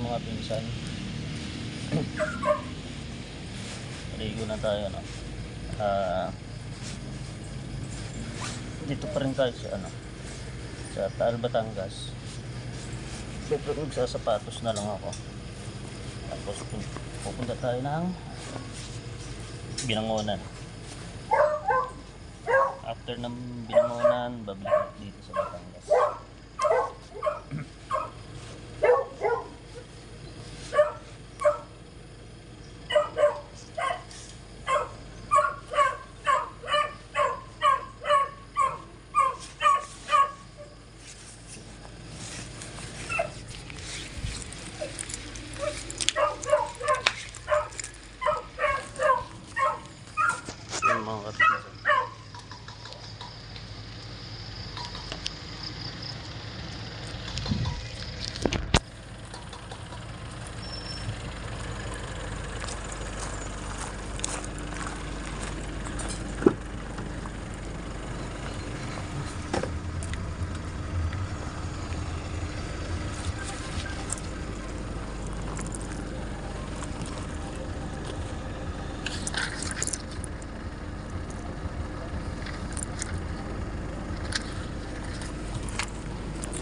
mga pinsan. Maligo na tayo, no? Dito pa rin tayo sa sa Taal, Batangas. Siyempre magsasapatos na lang ako. Tapos pupunta tayo ng Binangonan. After ng Binangonan, babalik dito sa Batangas. Yung mga kapitbahay.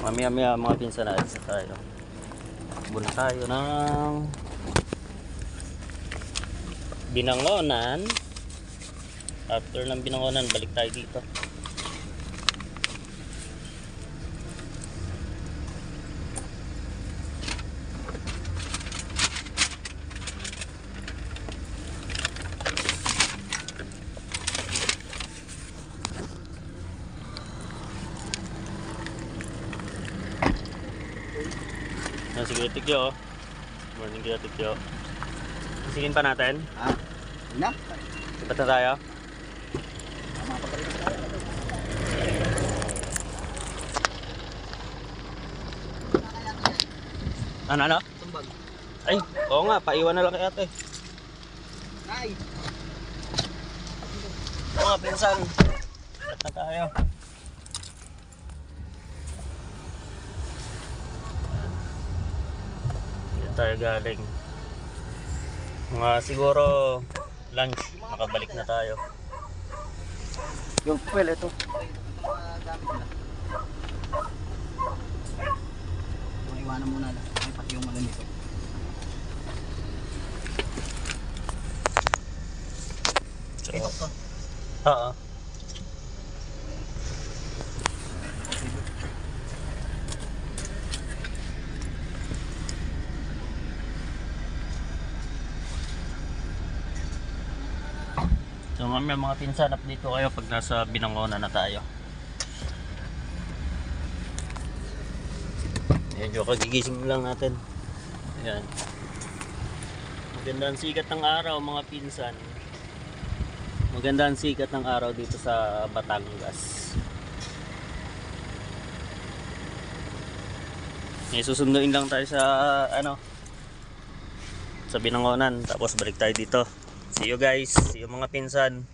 Mamaya mga pinsan na sa tayo. Buna tayo ng Binangonan. After ng Binangonan, balik tayo dito. Sige, Tikyo. Morning, Kuya Tikyo. Isigin pa natin? Ha? Na? Sipat na tayo? Ano? Tumbag. Ay, oo nga. Paiwan na lang kay ate. Ay! Oo nga, pinsan. Sipat na tayo. Tayo galing mga siguro lunch, nakabalik na tayo. Yung fuel ito. Iwanan muna lang. Ay, pati yung malamig ito. Ito to. Oo. So mamaya mga pinsan, update ko kayo pag nasa Binangonan na tayo. Medyo kagigising lang natin. Ayan. Magandang sikat ng araw mga pinsan. Magandang sikat ng araw dito sa Batangas. Susunduin lang tayo sa sa Binangonan, tapos balik tayo dito. See you guys, see you mga pinsan.